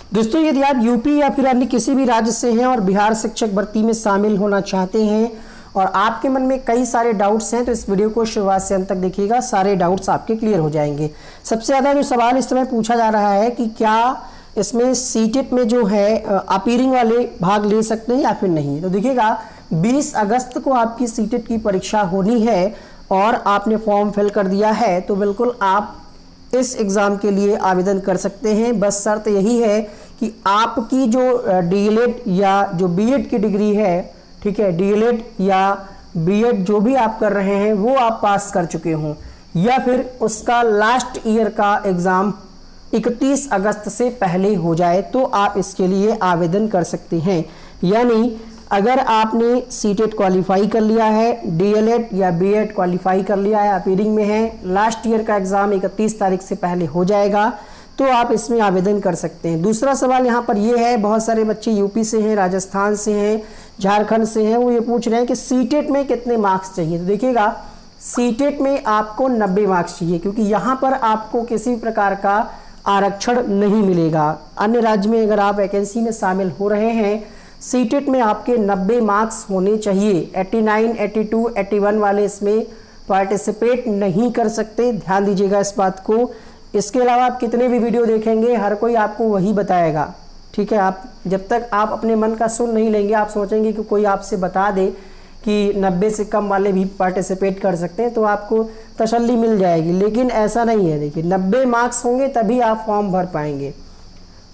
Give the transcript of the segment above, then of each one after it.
दोस्तों, यदि आप यूपी या फिर अन्य किसी भी राज्य से हैं और बिहार शिक्षक भर्ती में शामिल होना चाहते हैं और आपके मन में कई सारे डाउट्स हैं तो इस वीडियो को शुरुआत से अंत तक देखिएगा, सारे डाउट्स आपके क्लियर हो जाएंगे। सबसे ज़्यादा जो सवाल इस समय पूछा जा रहा है कि क्या इसमें सीटेट में जो है अपीयरिंग वाले भाग ले सकते हैं या फिर नहीं। तो देखिएगा, 20 अगस्त को आपकी सीटेट की परीक्षा होनी है और आपने फॉर्म फिल कर दिया है तो बिल्कुल आप इस एग्ज़ाम के लिए आवेदन कर सकते हैं। बस शर्त यही है कि आपकी जो डीएलएड या जो बीएड की डिग्री है, ठीक है, डीएलएड या बीएड जो भी आप कर रहे हैं वो आप पास कर चुके हों या फिर उसका लास्ट ईयर का एग्ज़ाम 31 अगस्त से पहले हो जाए तो आप इसके लिए आवेदन कर सकते हैं। यानी अगर आपने सीटेट क्वालिफाई कर लिया है, डीएलएड या बीएड क्वालिफाई कर लिया है, अपीयरिंग में है, लास्ट ईयर का एग्ज़ाम 31 तारीख से पहले हो जाएगा तो आप इसमें आवेदन कर सकते हैं। दूसरा सवाल यहाँ पर ये है, बहुत सारे बच्चे यूपी से हैं, राजस्थान से हैं, झारखंड से हैं, वो ये पूछ रहे हैं कि सीटेट में कितने मार्क्स चाहिए। तो देखिएगा, सीटेट में आपको 90 मार्क्स चाहिए क्योंकि यहाँ पर आपको किसी प्रकार का आरक्षण नहीं मिलेगा। अन्य राज्य में अगर आप वैकेंसी में शामिल हो रहे हैं, सीटेट में आपके 90 मार्क्स होने चाहिए। 89, 82, 81 वाले इसमें पार्टिसिपेट नहीं कर सकते, ध्यान दीजिएगा इस बात को। इसके अलावा आप कितने भी वीडियो देखेंगे हर कोई आपको वही बताएगा, ठीक है। आप जब तक आप अपने मन का सुन नहीं लेंगे, आप सोचेंगे कि कोई आपसे बता दे कि 90 से कम वाले भी पार्टिसिपेट कर सकते हैं तो आपको तसल्ली मिल जाएगी, लेकिन ऐसा नहीं है। देखिए, 90 मार्क्स होंगे तभी आप फॉर्म भर पाएंगे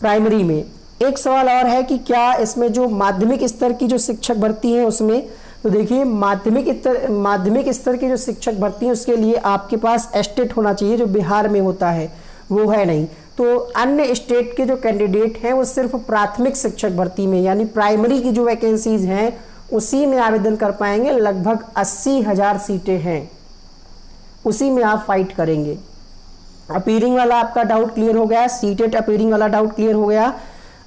प्राइमरी में। एक सवाल और है कि क्या इसमें जो माध्यमिक स्तर की जो शिक्षक भर्ती है उसमें, तो देखिए माध्यमिक स्तर की जो शिक्षक भर्ती है उसके लिए आपके पास एस्टेट होना चाहिए, जो बिहार में होता है वो है नहीं। तो अन्य स्टेट के जो कैंडिडेट हैं वो सिर्फ प्राथमिक शिक्षक भर्ती में यानी प्राइमरी की जो वैकेंसीज हैं उसी में आवेदन कर पाएंगे। लगभग 80,000 सीटें हैं, उसी में आप फाइट करेंगे। अपीयरिंग वाला आपका डाउट क्लियर हो गया, सीटेट अपीयरिंग वाला डाउट क्लियर हो गया।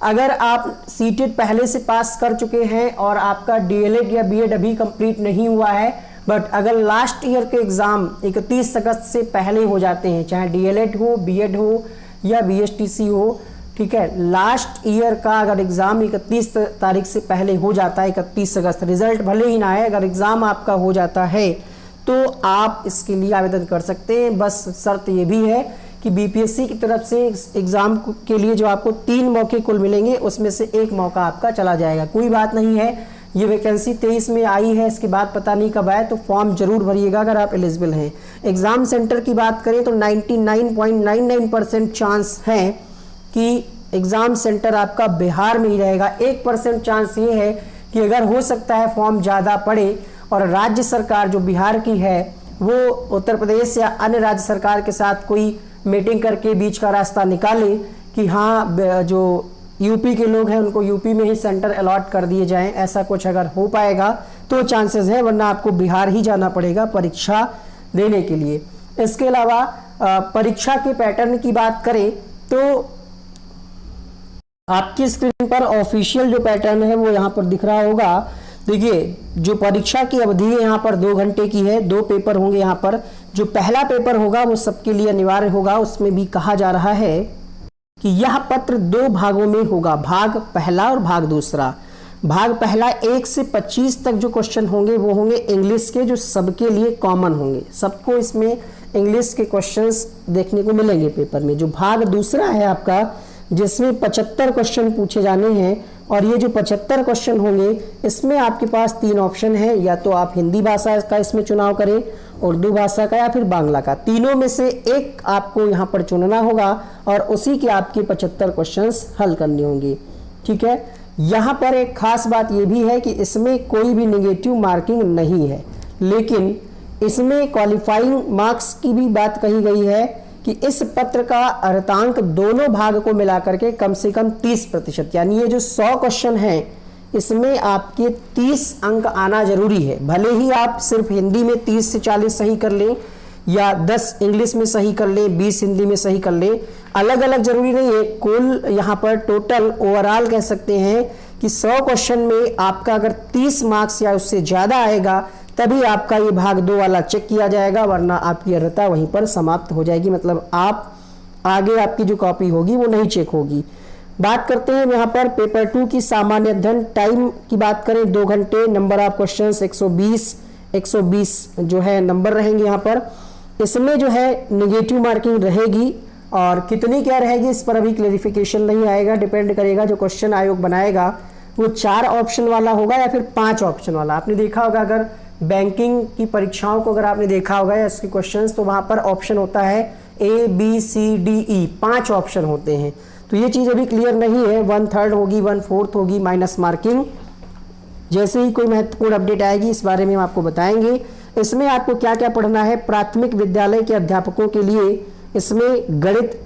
अगर आप सीटेट पहले से पास कर चुके हैं और आपका डीएलएड या बीएड अभी कंप्लीट नहीं हुआ है, बट अगर लास्ट ईयर के एग्ज़ाम 31 अगस्त से पहले हो जाते हैं, चाहे डीएलएड हो, बीएड हो या बीएसटीसी हो, ठीक है, लास्ट ईयर का अगर एग्ज़ाम 31 तारीख से पहले हो जाता है, 31 अगस्त, रिजल्ट भले ही ना है, अगर एग्ज़ाम आपका हो जाता है तो आप इसके लिए आवेदन कर सकते हैं। बस शर्त ये भी है कि बीपीएससी की तरफ से एग्ज़ाम के लिए जो आपको 3 मौके कुल मिलेंगे उसमें से 1 मौका आपका चला जाएगा। कोई बात नहीं है, ये वैकेंसी 23 में आई है, इसके बाद पता नहीं कब आए, तो फॉर्म जरूर भरिएगा अगर आप एलिजिबल हैं। एग्ज़ाम सेंटर की बात करें तो 99.99% चांस है कि एग्ज़ाम सेंटर आपका बिहार में ही रहेगा। 1% चांस ये है कि अगर हो सकता है फॉर्म ज़्यादा पड़े और राज्य सरकार जो बिहार की है वो उत्तर प्रदेश या अन्य राज्य सरकार के साथ कोई मीटिंग करके बीच का रास्ता निकाले कि हाँ, जो यूपी के लोग हैं उनको यूपी में ही सेंटर अलॉट कर दिए जाएं, ऐसा कुछ अगर हो पाएगा तो चांसेस है, वरना आपको बिहार ही जाना पड़ेगा परीक्षा देने के लिए। इसके अलावा परीक्षा के पैटर्न की बात करें तो आपकी स्क्रीन पर ऑफिशियल जो पैटर्न है वो यहाँ पर दिख रहा होगा। देखिए, जो परीक्षा की अवधि है यहाँ पर 2 घंटे की है, 2 पेपर होंगे यहाँ पर। जो पहला पेपर होगा वो सबके लिए अनिवार्य होगा। उसमें भी कहा जा रहा है कि यह पत्र 2 भागों में होगा, भाग पहला और भाग दूसरा। भाग पहला 1 से 25 तक जो क्वेश्चन होंगे वो होंगे इंग्लिश के, जो सबके लिए कॉमन होंगे, सबको इसमें इंग्लिश के क्वेश्चंस देखने को मिलेंगे पेपर में। जो भाग दूसरा है आपका, जिसमें 75 क्वेश्चन पूछे जाने हैं, और ये जो 75 क्वेश्चन होंगे इसमें आपके पास 3 ऑप्शन हैं, या तो आप हिंदी भाषा का इसमें चुनाव करें, उर्दू भाषा का या फिर बांग्ला का। तीनों में से एक आपको यहाँ पर चुनना होगा और उसी के आपके 75 क्वेश्चंस हल करने होंगे, ठीक है। यहाँ पर एक खास बात ये भी है कि इसमें कोई भी नेगेटिव मार्किंग नहीं है, लेकिन इसमें क्वालिफाइंग मार्क्स की भी बात कही गई है कि इस पत्र का अर्धांक दोनों भाग को मिलाकर के कम से कम 30%, यानी ये जो 100 क्वेश्चन हैं इसमें आपके 30 अंक आना जरूरी है। भले ही आप सिर्फ हिंदी में 30 से 40 सही कर लें या 10 इंग्लिश में सही कर लें, 20 हिंदी में सही कर लें, अलग अलग जरूरी नहीं है। कुल यहाँ पर टोटल ओवरऑल कह सकते हैं कि 100 क्वेश्चन में आपका अगर 30 मार्क्स या उससे ज़्यादा आएगा तभी आपका ये भाग 2 वाला चेक किया जाएगा, वरना आपकी अर्हता वहीं पर समाप्त हो जाएगी। मतलब आप आगे आपकी जो कॉपी होगी वो नहीं चेक होगी। बात करते हैं यहाँ पर पेपर 2 की सामान्य अध्ययन। टाइम की बात करें 2 घंटे, नंबर ऑफ क्वेश्चंस 120 जो है नंबर रहेंगे यहाँ पर। इसमें जो है नेगेटिव मार्किंग रहेगी और कितनी क्या रहेगी इस पर अभी क्लेरिफिकेशन नहीं आएगा, डिपेंड करेगा जो क्वेश्चन आयोग बनाएगा वो 4 ऑप्शन वाला होगा या फिर 5 ऑप्शन वाला। आपने देखा होगा अगर बैंकिंग की परीक्षाओं को अगर आपने देखा होगा या इसके क्वेश्चंस, तो वहां पर ऑप्शन होता है A B C D E, 5 option होते हैं। तो ये चीज़ अभी क्लियर नहीं है, 1/3 होगी, 1/4 होगी माइनस मार्किंग। जैसे ही कोई महत्वपूर्ण अपडेट आएगी इस बारे में हम आपको बताएंगे। इसमें आपको क्या क्या पढ़ना है, प्राथमिक विद्यालय के अध्यापकों के लिए इसमें गणित,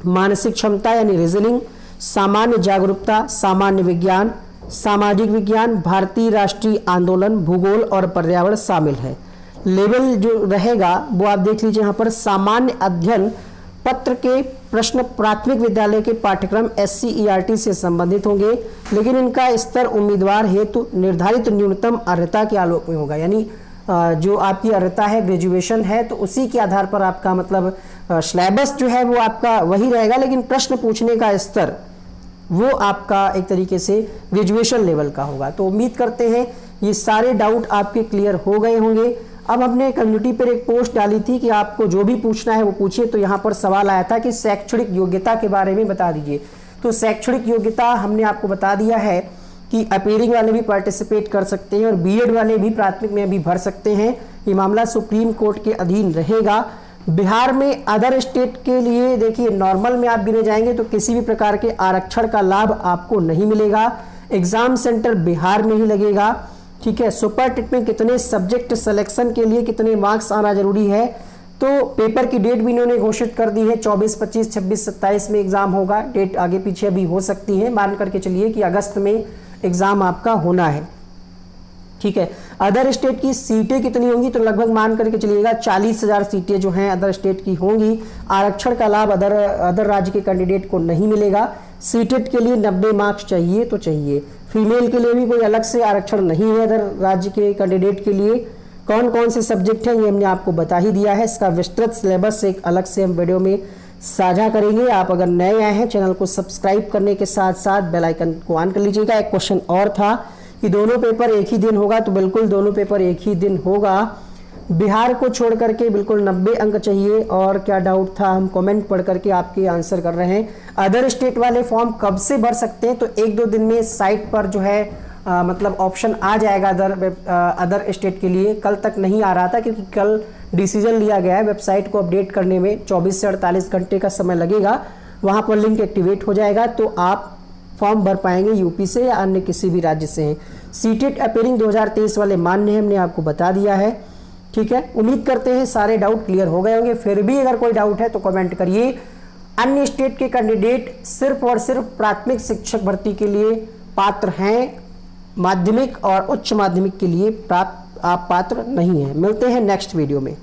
मानसिक क्षमता यानी रीजनिंग, सामान्य जागरूकता, सामान्य विज्ञान, सामाजिक विज्ञान, भारतीय राष्ट्रीय आंदोलन, भूगोल और पर्यावरण शामिल है। लेवल जो रहेगा वो आप देख लीजिए यहाँ पर, सामान्य अध्ययन पत्र के प्रश्न प्राथमिक विद्यालय के पाठ्यक्रम SCERT से संबंधित होंगे, लेकिन इनका स्तर उम्मीदवार हेतु निर्धारित न्यूनतम अर्हता के आलोक में होगा। यानी जो आपकी अर्हता है, ग्रेजुएशन है, तो उसी के आधार पर आपका मतलब सिलेबस जो है वो आपका वही रहेगा, लेकिन प्रश्न पूछने का स्तर वो आपका एक तरीके से ग्रेजुएशन लेवल का होगा। तो उम्मीद करते हैं ये सारे डाउट आपके क्लियर हो गए होंगे। अब हमने कम्युनिटी पर एक पोस्ट डाली थी कि आपको जो भी पूछना है वो पूछिए, तो यहाँ पर सवाल आया था कि शैक्षणिक योग्यता के बारे में बता दीजिए। तो शैक्षणिक योग्यता हमने आपको बता दिया है कि अपीयरिंग वाले भी पार्टिसिपेट कर सकते हैं और बीएड वाले भी प्राथमिक में भी भर सकते हैं। ये मामला सुप्रीम कोर्ट के अधीन रहेगा। बिहार में अदर स्टेट के लिए देखिए नॉर्मल में आप गिने जाएंगे तो किसी भी प्रकार के आरक्षण का लाभ आपको नहीं मिलेगा। एग्जाम सेंटर बिहार में ही लगेगा, ठीक है। सुपर टेट में कितने सब्जेक्ट सिलेक्शन के लिए कितने मार्क्स आना जरूरी है, तो पेपर की डेट भी इन्होंने घोषित कर दी है। 24, 25, 26, 27 में एग्जाम होगा। डेट आगे पीछे भी हो सकती है, मान करके चलिए कि अगस्त में एग्जाम आपका होना है, ठीक है। अदर स्टेट की सीटें कितनी होंगी, तो लगभग मान करके चलिएगा 40,000 सीटें जो हैं अदर स्टेट की होंगी। आरक्षण का लाभ अदर राज्य के कैंडिडेट को नहीं मिलेगा। सीटेट के लिए 90 मार्क्स चाहिए तो चाहिए। फीमेल के लिए भी कोई अलग से आरक्षण नहीं है अदर राज्य के कैंडिडेट के लिए। कौन कौन से सब्जेक्ट हैं ये हमने आपको बता ही दिया है। इसका विस्तृत सिलेबस एक अलग से हम वीडियो में साझा करेंगे। आप अगर नए आए हैं चैनल को सब्सक्राइब करने के साथ साथ बेल आइकन को ऑन कर लीजिएगा। एक क्वेश्चन और था कि दोनों पेपर एक ही दिन होगा, तो बिल्कुल दोनों पेपर एक ही दिन होगा। बिहार को छोड़ करके बिल्कुल 90 अंक चाहिए। और क्या डाउट था, हम कमेंट पढ़ करके आपके आंसर कर रहे हैं। अदर स्टेट वाले फॉर्म कब से भर सकते हैं, तो 1-2 दिन में साइट पर जो है मतलब ऑप्शन आ जाएगा अदर स्टेट के लिए। कल तक नहीं आ रहा था क्योंकि कल डिसीजन लिया गया है। वेबसाइट को अपडेट करने में 24 से 48 घंटे का समय लगेगा। वहाँ पर लिंक एक्टिवेट हो जाएगा तो आप फॉर्म भर पाएंगे यूपी से या अन्य किसी भी राज्य से हैं। सीटेट अपीयरिंग 2023 वाले मान्य है, हमने आपको बता दिया है, ठीक है। उम्मीद करते हैं सारे डाउट क्लियर हो गए होंगे। फिर भी अगर कोई डाउट है तो कमेंट करिए। अन्य स्टेट के कैंडिडेट सिर्फ और सिर्फ प्राथमिक शिक्षक भर्ती के लिए पात्र हैं, माध्यमिक और उच्च माध्यमिक के लिए आप पात्र नहीं हैं। मिलते हैं नेक्स्ट वीडियो में।